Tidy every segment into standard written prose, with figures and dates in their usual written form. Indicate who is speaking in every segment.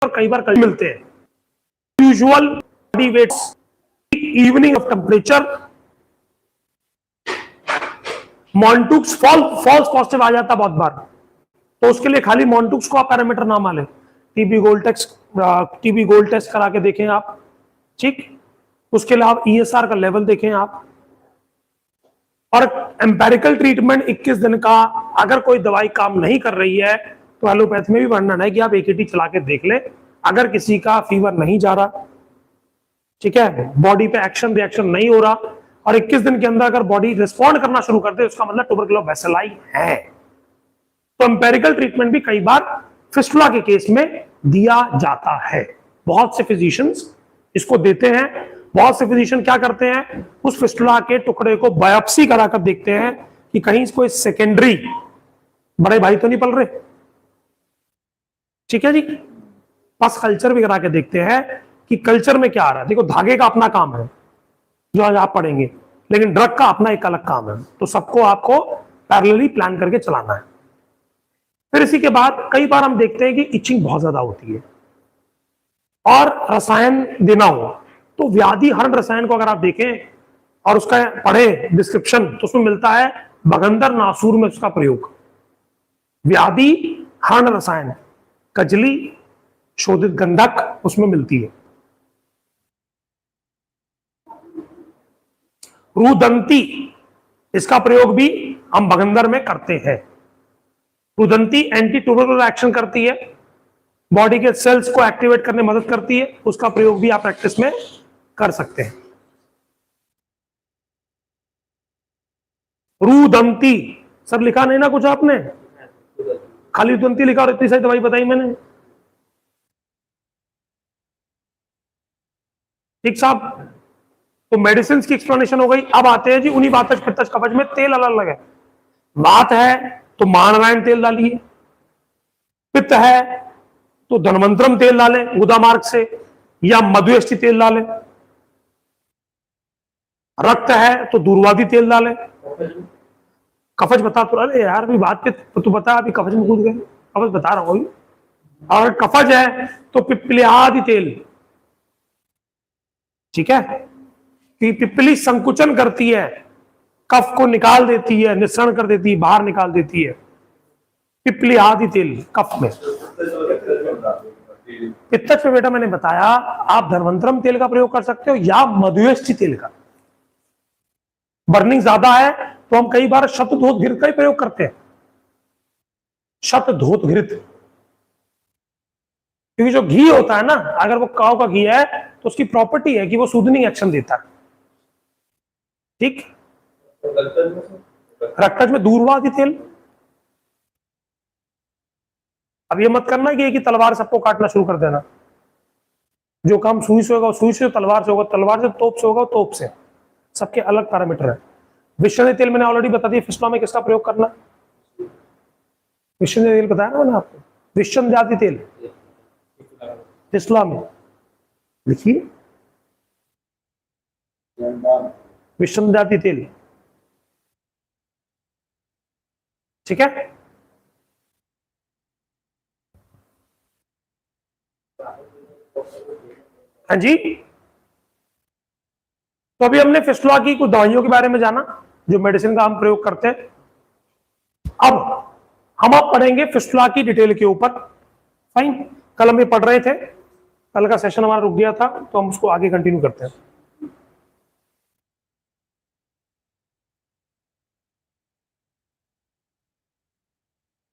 Speaker 1: और कई बार कल मिलते हैं। Usual body weights, evening of temperature, Mantoux false positive आ जाता बहुत बार, तो उसके लिए खाली मॉन्टुक्स को आप पैरामीटर ना मान लें, टीबी गोल्ड टेस्ट करा के देखें आप, ठीक। उसके अलावा ईएसआर का लेवल देखें आप, और एम्पेरिकल ट्रीटमेंट 21 दिन का। अगर कोई दवाई काम नहीं कर रही है तो एलोपैथी में भी वर्णन है कि आप एकेटी चला के देख लें। अगर किसी का फीवर नहीं जा रहा, ठीक है, बॉडी पे एक्शन रिएक्शन नहीं हो रहा, और 21 दिन के अंदर अगर बॉडी रिस्पॉन्ड करना शुरू कर दे, उसका मतलब ट्यूबरकुलोस बैसिलाई है। तो एम्पेरिकल ट्रीटमेंट भी कई बार फिस्टुला के केस में दिया जाता है। बहुत से फिजिशियंस इसको देते हैं। बहुत से फिजिशियन क्या करते हैं, उस फिस्टुला के टुकड़े को बायोप्सी कराकर देखते हैं कि कहीं कोई सेकेंडरी बड़े भाई तो नहीं पल रहे, ठीक है जी। पस कल्चर भी करा के देखते हैं कि कल्चर में क्या आ रहा है। देखो, धागे का अपना काम है जो आज आप पढ़ेंगे, लेकिन ड्रग का अपना एक अलग काम है, तो सबको आपको पैरेलली प्लान करके चलाना है। फिर इसी के बाद कई बार हम देखते हैं कि इचिंग बहुत ज्यादा होती है और रसायन देना हो, तो व्याधि हरण रसायन को अगर आप देखें और उसका पढ़े डिस्क्रिप्शन, तो उसमें मिलता है भगंदर नासूर में उसका प्रयोग। व्याधि हरण रसायन, कजली, शोधित गंधक उसमें मिलती है। रुदंती, इसका प्रयोग भी हम भगंदर में करते हैं। रुदंती एंटी ट्यूबरकुलर एक्शन करती है, बॉडी के सेल्स को एक्टिवेट करने में मदद करती है, उसका प्रयोग भी आप प्रैक्टिस में कर सकते हैं। रुदंती, सब लिखा नहीं ना कुछ आपने, खाली रुदंती लिखा और इतनी सारी दवाई बताई मैंने, ठीक साहब। तो मेडिसिन की एक्सप्लेनेशन हो गई। अब आते हैं जी उन्हीं वातज पित्तज कफज में तेल अलग अलग है। वात है तो महानारायण तेल डालिए, पित्त है तो धनवंतरम तेल डालें गुदा मार्ग से, या मधुयष्टि तेल डालें। रक्त है तो दूरवादी तेल डालें। कफज बता तो, अरे यार अभी बात पे तो बता, अभी कफज में कूद गए, कफज बता रहा हूं। और कफज है तो पिप्पलियादि तेल, ठीक है, कि पिप्पली संकुचन करती है, कफ को निकाल देती है, निस्सरण कर देती है, बाहर निकाल देती है। पिप्पली आदि तेल कफ में। पित्तज पे बेटा मैंने बताया आप धनवंतरम तेल का प्रयोग कर सकते हो या मधुयष्टि तेल का। बर्निंग ज्यादा है तो हम कई बार शतधोत घृत का ही प्रयोग करते हैं। शतधोत घृत, क्योंकि जो घी होता है ना, अगर वो काऊ का घी है तो उसकी प्रॉपर्टी है कि वो सूदनिंग एक्शन देता है, ठीक। रक्तज में दूरवादी तेल। अब ये मत करना कि एक ही तलवार सबको काटना शुरू कर देना। जो काम सुई से होगा सुई से, तलवार से होगा तलवार से, तोप से होगा तोप से। सबके अलग पैरामीटर है। विष्णु तेल मैंने ऑलरेडी बता दिया फिस्टुला में किसका प्रयोग करना। विष्णु तेल बताया ना मैंने आपको, विष्णु जाति तेल फिस्टुला में लिखिए, विषम जाति तेल, ठीक है। हाँ जी, तो अभी हमने फिस्टुला की कुछ दवाइयों के बारे में जाना जो मेडिसिन का हम प्रयोग करते हैं। अब हम पढ़ेंगे फिस्टुला की डिटेल के ऊपर। फाइन, कल हम ये पढ़ रहे थे, कल का सेशन हमारा रुक गया था तो हम उसको आगे कंटिन्यू करते हैं।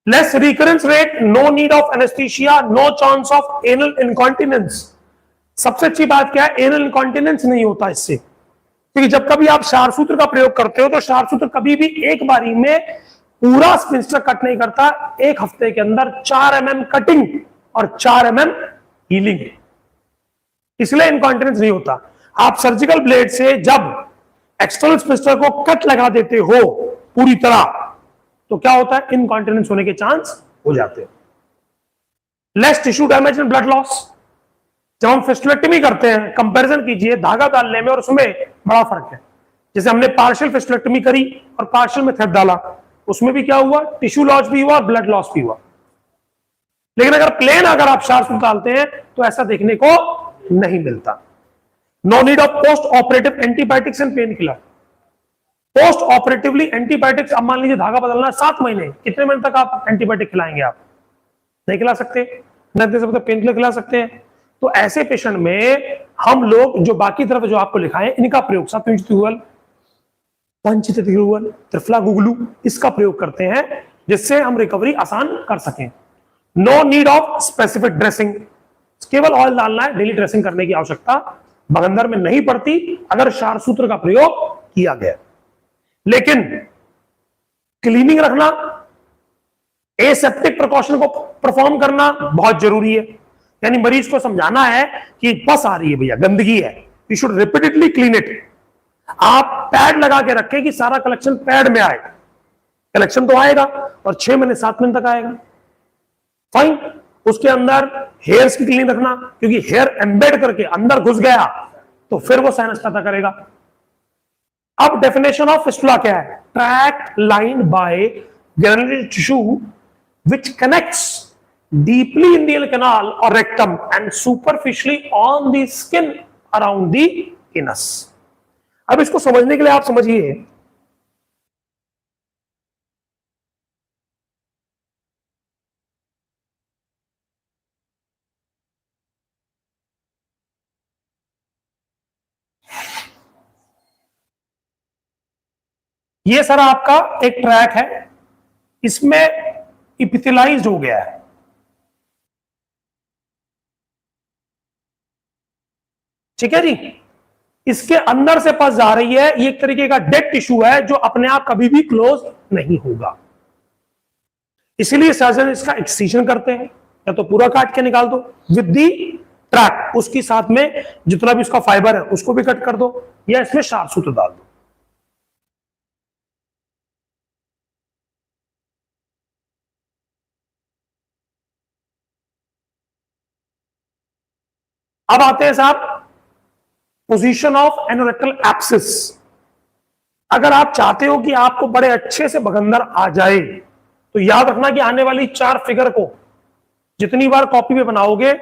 Speaker 1: Less recurrence rate, no need of anesthesia, no chance of anal incontinence। सबसे अच्छी बात क्या है, एनल इनकॉन्टिनेंस नहीं होता इससे, क्योंकि जब कभी आप शारसूत्र का प्रयोग करते हो तो शारसूत्र कभी भी एक बारी में पूरा स्पिंस्टर कट नहीं करता। एक हफ्ते के अंदर 4 mm कटिंग और 4 mm हीलिंग, इसलिए इनकॉन्टिनेंस नहीं होता। आप सर्जिकल ब्लेड से जब एक्सटर्नल स्पिंस्टर को कट लगा देते हो पूरी तरह, तो क्या होता है, इनकॉन्टिनेंस होने के चांस हो जाते हैं। Less tissue damage and blood loss. जब हम फिस्टुलेक्टमी करते हैं, कंपैरिजन कीजिए धागा डालने में और उसमें बड़ा फर्क है। जैसे हमने पार्शियल फिस्टुलेक्टमी करी और पार्शियल में थ्रेड डाला, उसमें भी क्या हुआ, टिश्यू लॉस भी हुआ और ब्लड लॉस भी हुआ। लेकिन अगर प्लेन अगर आप शार्प सूत्र डालते हैं तो ऐसा देखने को नहीं मिलता। No need of post operative antibiotics and pain killer. Post operatively antibiotics, अब मान लीजिए धागा बदलना है 7 महीने, कितने महीने तक आप एंटीबायोटिक खिलाएंगे? आप नहीं खिला सकते, नहीं दे सकते, पेन किलर खिला सकते हैं। तो ऐसे पेशेंट में हम लोग जो बाकी तरफ जो आपको लिखाएं इनका प्रयोग पंचतिरुवल, त्रिफला गुगलू, इसका प्रयोग करते हैं जिससे हम रिकवरी आसान कर सकें। No need of specific dressing, केवल ऑयल डालना है, डेली ड्रेसिंग करने की आवश्यकता बगंदर में नहीं पड़ती अगर क्षार सूत्र का प्रयोग किया गया। लेकिन क्लीनिंग रखना, एसेप्टिक प्रिकॉशन को परफॉर्म करना बहुत जरूरी है। यानी मरीज को समझाना है कि बस आ रही है भैया, गंदगी है, you should repeatedly clean it. आप पैड लगा के रखें कि सारा कलेक्शन पैड में आए, कलेक्शन तो आएगा और 6 महीने 7 महीने तक आएगा, फाइन। उसके अंदर हेयर्स की क्लीनिंग रखना, क्योंकि हेयर एम्बेड करके अंदर घुस गया तो फिर वो साइनस पैदा करेगा। अब डेफिनेशन ऑफ फिस्टुला क्या है? Track line by granular tissue which connects deeply in the anal canal or rectum and superficially on the skin around the anus. अब इसको समझने के लिए आप समझिए, ये सारा आपका एक ट्रैक है, इसमें इपिथेलाइज्ड हो गया है, ठीक है जी। इसके अंदर से पस जा रही है, ये एक तरीके का डेड टिश्यू है जो अपने आप कभी भी क्लोज नहीं होगा। इसीलिए सर्जन इसका एक्ससीजन करते हैं, या तो पूरा काट के निकाल दो विद दी ट्रैक, उसकी साथ में जितना भी उसका फाइबर है उसको भी कट कर दो, या इसमें शार्प सूत्र डाल दो। अब आते हैं साहब पोजीशन ऑफ एनोरेक्टल एब्सिस। अगर आप चाहते हो कि आपको बड़े अच्छे से बगंदर आ जाए तो याद रखना कि आने वाली 4 फिगर को जितनी बार कॉपी में बनाओगे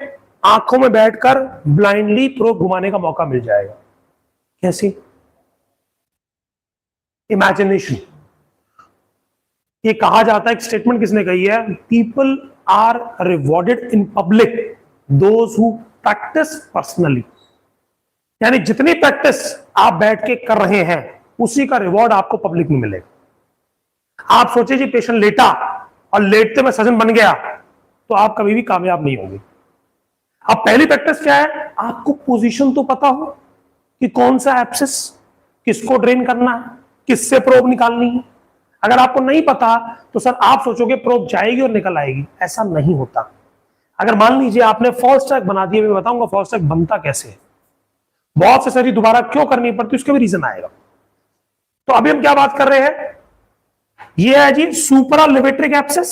Speaker 1: आंखों में बैठकर ब्लाइंडली प्रोब घुमाने का मौका मिल जाएगा। कैसी? इमेजिनेशन। ये कहा जाता है, एक स्टेटमेंट किसने कही है? People are rewarded in public those who practice personally. यानी जितनी प्रैक्टिस आप बैठ के कर रहे हैं उसी का रिवॉर्ड आपको पब्लिक में मिलेगा। आप सोचिए जी, पेशेंट लेटा और लेटते में सर्जन बन गया तो आप कभी भी कामयाब नहीं होंगे। अब पहली प्रैक्टिस क्या है? आपको पोजीशन तो पता हो कि कौन सा एब्सिस किसको ड्रेन करना है, किससे प्रोब निकालनी है। अगर आपको नहीं पता तो सर आप सोचोगे प्रोब जाएगी और निकल आएगी, ऐसा नहीं होता। अगर मान लीजिए आपने फॉल्स ट्रैक बना दिया, मैं बताऊंगा फॉल्स ट्रैक बनता कैसे है, बहुत से सारी दोबारा क्यों करनी पड़ती, उसका भी रीजन आएगा। तो अभी हम क्या बात कर रहे हैं? ये है जी supralevator abscess,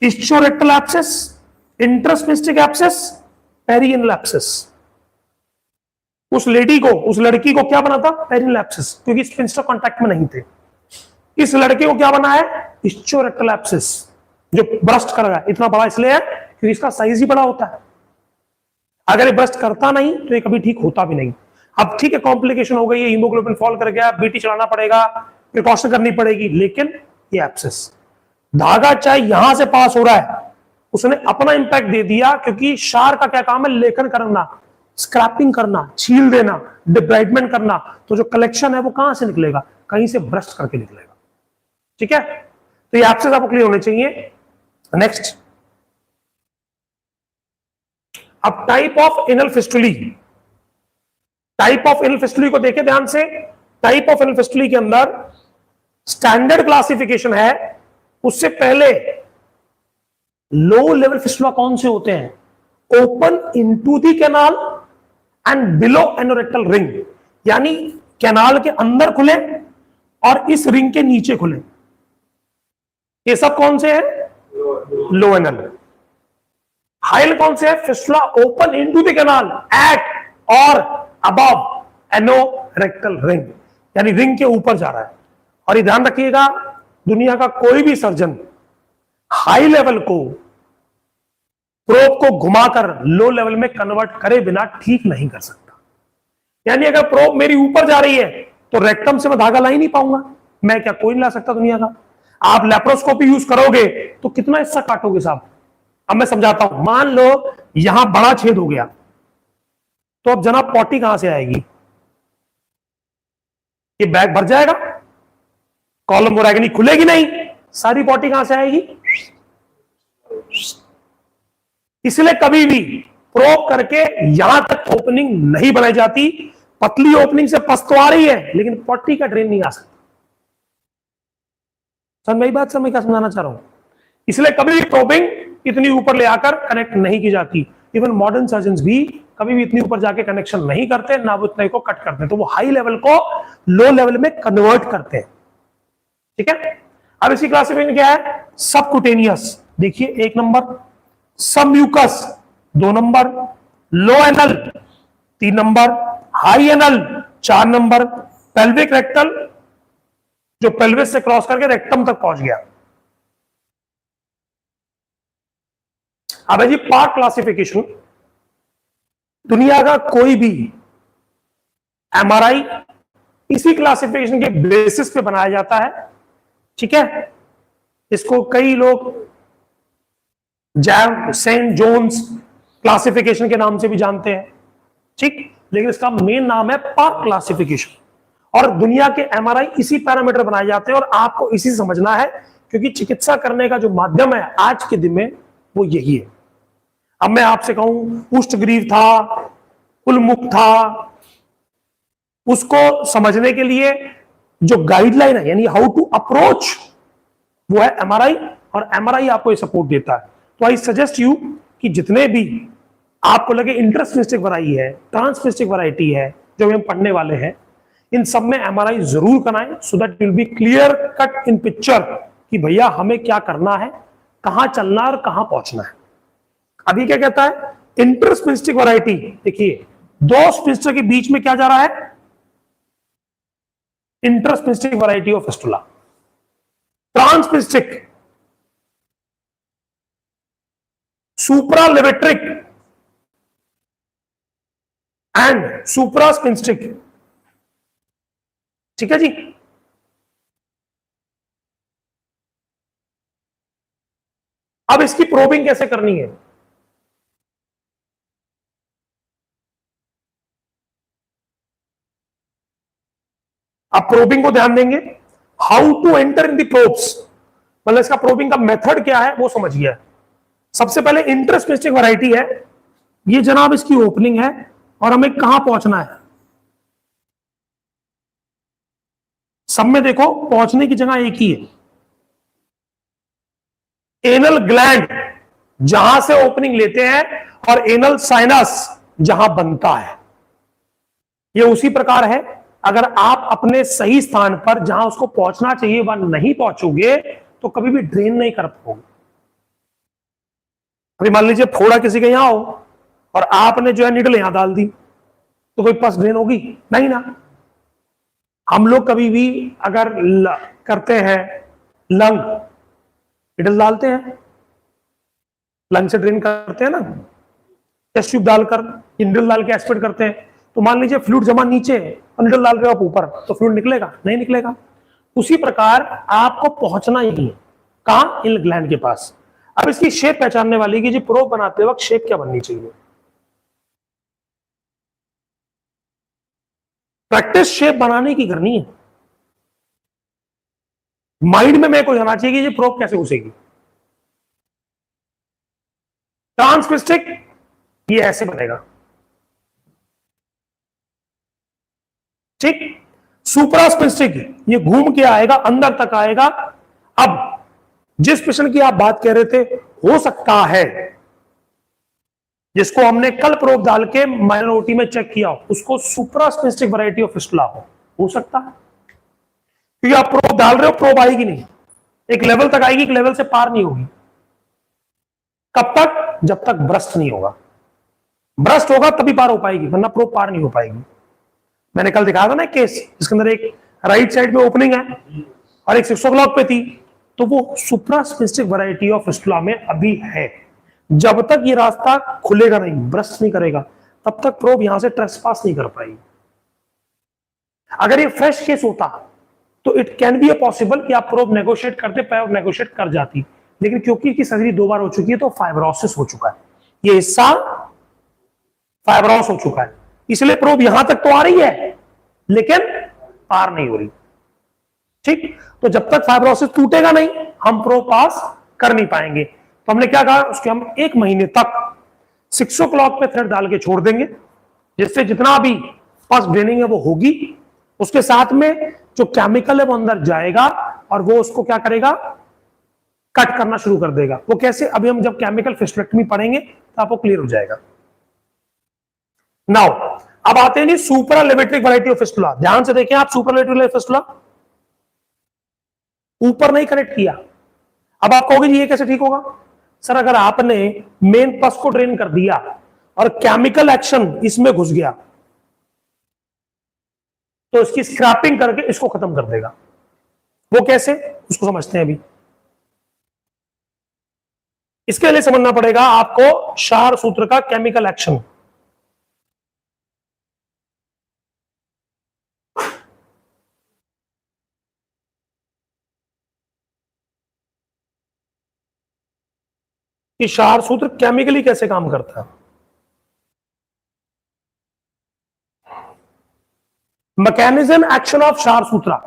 Speaker 1: ischiorectal abscess, intersphincteric abscess, perianal abscess. उस लेडी को, उस लड़की को क्या बना था? पेरिएनल एब्सिस, क्योंकि स्पिंस्टर कांटेक्ट में नहीं थे। इस लड़के को क्या बना है? इस्चोरेक्टल एब्सिस, जो ब्रस्ट कर रहा है। इतना बड़ा इसलिए है क्योंकि इसका साइज ही बड़ा होता है। अगर ये ब्रस्ट करता नहीं तो ये कभी ठीक होता भी नहीं। अब ठीक है, कॉम्प्लिकेशन हो गई है, हीमोग्लोबिन फॉल कर गया, बीटी चलाना पड़ेगा, प्रिकॉशन करनी पड़ेगी, लेकिन ये एब्सिस धागा चाहे यहां से पास हो रहा है, उसने अपना इंपैक्ट दे दिया, क्योंकि शार का क्या काम है? लेखन करना, स्क्रैपिंग करना, छील देना, डिब्राइडमेंट करना। तो जो कलेक्शन है वो कहां से निकलेगा? कहीं से ब्रस्ट करके निकलेगा, ठीक है। तो ये एब्सिस आपको क्लियर होने चाहिए। नेक्स्ट, अब type of anal fistulae. Type of anal fistulae को देखें ध्यान से। टाइप ऑफ एनल फिस्टुली के अंदर स्टैंडर्ड क्लासिफिकेशन है, उससे पहले लो लेवल फिस्टुला कौन से होते हैं? Open into the canal and below anorectal ring, यानी कैनाल के अंदर खुले और इस रिंग के नीचे खुले। ये सब कौन से हैं? लो एनल। हाई कौन से है? Fistula open into the canal at or above anorectal ring, यानी रिंग के ऊपर जा रहा है। और ये ध्यान रखिएगा, दुनिया का कोई भी सर्जन हाई लेवल को प्रोब को घुमाकर लो लेवल में कन्वर्ट करे बिना ठीक नहीं कर सकता। यानी अगर प्रोब मेरी ऊपर जा रही है तो रेक्टम से मैं धागा ला ही नहीं पाऊंगा, मैं क्या कोई नहीं ला सकता दुनिया का। आप लेप्रोस्कोपी यूज करोगे तो कितना हिस्सा काटोगे साहब। अब मैं समझाता हूं, मान लो यहां बड़ा छेद हो गया, तो अब जनाब पॉटी कहां से आएगी? ये बैग भर जाएगा, कॉलम बोरागनी खुलेगी नहीं, सारी पॉटी कहां से आएगी? इसलिए कभी भी प्रोब करके यहां तक ओपनिंग नहीं बनाई जाती। पतली ओपनिंग से पस तो आ रही है लेकिन पॉटी का ड्रेन नहीं आ सकता। समझ मेरी बात? समझ क्या समझाना चाह रहा हूं? इसलिए कभी भी प्रोबिंग इतनी ऊपर ले आकर कनेक्ट नहीं की जाती। इवन मॉडर्न सर्जन्स भी कभी भी इतनी ऊपर जाके कनेक्शन नहीं करते, ना वो इतने को कट करते हैं, तो वो हाई लेवल को लो लेवल में कन्वर्ट करते हैं। ठीक है, अब इसकी क्लासिफिकेशन क्या है? सबकुटेनियस देखिए 1 number, submucous 2 number, low anal 3 number, high anal 4 number, pelvic rectal जो पेल्विस से क्रॉस करके रेक्टम तक पहुंच गया। अब है जी पार्ट क्लासिफिकेशन। दुनिया का कोई भी एमआरआई इसी क्लासिफिकेशन के बेसिस पे बनाया जाता है। ठीक है, इसको कई लोग जैम सेंट जोन्स क्लासिफिकेशन के नाम से भी जानते हैं। ठीक, लेकिन इसका मेन नाम है पार्ट क्लासिफिकेशन। और दुनिया के एमआरआई इसी पैरामीटर बनाए जाते हैं और आपको इसी समझना है, क्योंकि चिकित्सा करने का जो माध्यम है आज के दिन में वो यही है। अब मैं आपसे कहूं पुष्ठग्रीव था, उलमुख था, उसको समझने के लिए जो गाइडलाइन है यानी हाउ टू अप्रोच वो है एमआरआई, और एमआरआई आपको ये सपोर्ट देता है। तो आई सजेस्ट यू कि जितने भी आपको लगे इंटरस्पेसिफिक वैरायटी है, ट्रांसपेसिफिक वैरायटी है जो हम पढ़ने वाले हैं, इन सब में एमआरआई जरूर कराएं, so that will be clear cut in picture कि भैया हमें क्या करना है, कहां चलना है और कहां पहुंचना है। अभी क्या कहता है इंटरस्पेसिफिक वैरायटी, देखिए 2 स्पेसिफिक के बीच में क्या जा रहा है? Intersphincteric variety of fistula. Transsphincteric supralevator and suprasphincteric. ठीक है जी, अब इसकी प्रोबिंग कैसे करनी है? अब प्रोबिंग को ध्यान देंगे, how to enter in the probes, मतलब इसका प्रोबिंग का मेथड क्या है वो समझ गया। सबसे पहले इंटरस्पेसिफिक वैरायटी है, ये जनाब इसकी ओपनिंग है और हमें कहां पहुंचना है। सब में देखो पहुंचने की जगह एक ही है, एनल ग्लैंड जहां से ओपनिंग लेते हैं और एनल साइनस जहां बनता है। ये उसी प्रकार है, अगर आप अपने सही स्थान पर जहां उसको पहुंचना चाहिए वहां नहीं पहुंचोगे तो कभी भी ड्रेन नहीं कर पाओगे। अभी मान लीजिए फोड़ा किसी के यहां हो और आपने जो है निडल यहां डाल दी, तो कोई पस ड्रेन होगी नहीं ना। हम लोग कभी भी अगर करते हैं लंग, निडल डालते हैं, लंग से ड्रेन करते हैं ना, टेस्ट ट्यूब डालकर निडल डाल के एस्पिरेट करते हैं, तो मान लीजिए फ्लूइड जमा नीचे है और निडल डाल रहे हो आप ऊपर, तो फ्लूइड निकलेगा नहीं निकलेगा। उसी प्रकार आपको पहुंचना ही है कहां? इन ग्लैंड के पास। अब इसकी शेप पहचानने वाली कि जी प्रोब बनाते वक्त शेप क्या बननी चाहिए। प्रैक्टिस शेप बनाने की करनी है, माइंड में मेरे को जाना चाहिए कि ये प्रोब कैसे घुसेगी। ट्रांसपेसिफिक ये ऐसे बनेगा, ठीक। सुप्रास्पेसिफिक ये घूम के आएगा, अंदर तक आएगा। अब जिस पेशेंट की आप बात कर रहे थे, हो सकता है जिसको हमने कल प्रोब डाल के माइनर ओटी में चेक किया उसको सुप्रास्पेसिफिक वैरायटी ऑफ फिस्टुला हो सकता है, क्योंकि आप प्रोब डाल रहे हो, प्रोब आएगी नहीं, एक लेवल तक आएगी, एक लेवल से पार नहीं होगी। कब तक? जब तक ब्रस्ट नहीं होगा। ब्रस्ट होगा तभी पार हो पाएगी, वरना प्रोब पार नहीं हो पाएगी। मैंने कल दिखाया था ना केस जिसके अंदर एक राइट साइड में ओपनिंग है और एक 6 o'clock पे थी, तो वो सुप्रास्पेसिफिक वैरायटी ऑफ फिस्टुला में अभी है। जब तक ये रास्ता खुलेगा नहीं, ब्रस्ट नहीं करेगा, तब तक प्रोब यहां से ट्रेसपास नहीं कर पाएगी। अगर ये फ्रेश केस होता तो it can be a possible कि आप प्रोब नेगोशिएट करते, पैर नेगोशिएट कर जाती, लेकिन क्योंकि इसकी सर्जरी 2 बार हो चुकी है तो फाइब्रोसिस हो चुका है, ये हिस्सा फाइब्रोस हो चुका है, इसलिए प्रोब यहां तक तो आ रही है लेकिन पार नहीं हो रही। ठीक, तो जब तक फाइब्रोसिस टूटेगा नहीं हम प्रोब पास कर नहीं पाएंगे। तो हमने क्या कहा, उसके हम 1 महीने तक 6 o'clock पे थ्रेड डाल के छोड़ देंगे, जिससे जितना भी पस ड्रेनिंग है वो होगी, उसके साथ में जो केमिकल है वो अंदर जाएगा और वो उसको क्या करेगा, कट करना शुरू कर देगा। वो कैसे, अभी हम जब केमिकल फिस्टुलेक्टमी पढ़ेंगे तो आपको क्लियर हो जाएगा। नाउ अब आते हैं सुपरालेवेट्रिक वैरायटी ऑफ फिस्टुला। ध्यान से देखें आप, सुपरालेवेट्रिक फिस्टुला ऊपर नहीं कनेक्ट किया। अब आप कहोगे ये कैसे ठीक होगा? सर अगर आपने मेन पस को ड्रेन कर दिया और केमिकल एक्शन इसमें घुस गया तो इसकी स्क्रैपिंग करके इसको खत्म कर देगा। वो कैसे, उसको समझते हैं अभी। इसके लिए समझना पड़ेगा आपको क्षार सूत्र का केमिकल एक्शन। कि क्षार सूत्र केमिकली कैसे काम करता है। मैकेनिज्म एक्शन ऑफ क्षार सूत्र।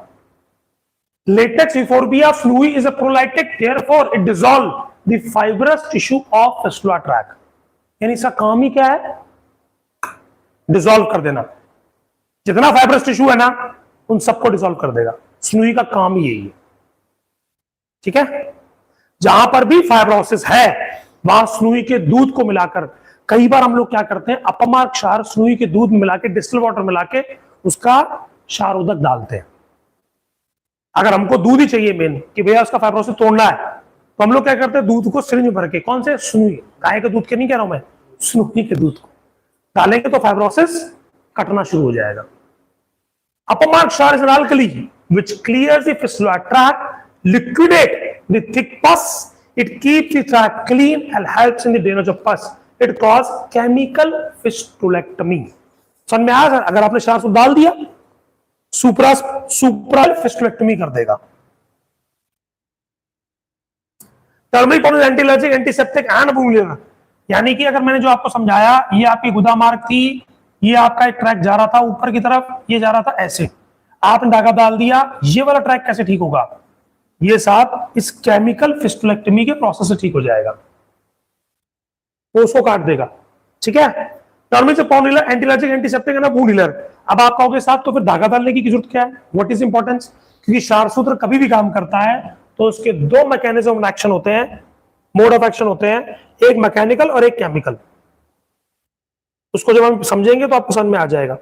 Speaker 1: latex euphorbia fluid is a prolytic, therefore it dissolve the fibrous tissue of fistula tract। यानी इसका काम ही क्या है, डिसॉल्व कर देना। जितना फाइब्रस टिश्यू है ना उन सबको डिसॉल्व कर देगा। स्नूई का काम ही यही है। ठीक है, जहां पर भी फाइब्रोसिस है वहां स्नूई के दूध को मिलाकर, कई बार हम लोग क्या करते हैं, अपमार क्षार स्नूई के दूध में मिला के, डिस्टिल वाटर मिला के उसका क्षारोदक डालते हैं। अगर हमको दूध ही चाहिए मेन कि भैया उसका फाइब्रोसिस तोड़ना है, तो हम लोग क्या करते हैं, दूध को सिरिंज भर के, कौन से, स्नूई, गाय के दूध के नहीं कह रहा हूं मैं, स्नूई के दूध को डालेंगे तो फाइब्रोसिस कटना शुरू हो जाएगा। अपमार क्षार is an alkali which clears the fistula tract, liquidate the thick pus, it keeps the tract clean and helps in the drainage of pus, it cause chemical fistulectomy. समझ में आया? अगर आपने क्षार सूत्र डाल दिया सुप्रा फिस्टुलेक्टमी कर देगा। Turmeric powder antiallergic, antiseptic and wonder. यानी कि अगर मैंने जो आपको समझाया, ये आपकी गुदा मार्ग थी, ये आपका एक ट्रैक जा रहा था ऊपर की तरफ, ये जा रहा था ऐसे, आपने धागा डाल दिया, ये वाला ट्रैक कैसे ठीक होगा? ये साथ इस केमिकल फिस्टुलेक्टमी के प्रोसेस से ठीक हो जाएगा, वो उसको काट देगा। ठीक है, टर्मरिक से पाउडर एंटीएलर्जिक, एंटीसेप्टिक एंड वुंडर। अब आप कहोगे साथ तो फिर धागा डालने की जरूरत क्या है, व्हाट इज इंपॉर्टेंस? क्योंकि क्षार सूत्र कभी भी काम करता है तो उसके 2 मैकेनिज्म ऑफ एक्शन होते हैं, मोड ऑफ एक्शन होते हैं, एक मैकेनिकल और एक केमिकल। उसको जब हम समझेंगे तो आपको समझ में आ जाएगा।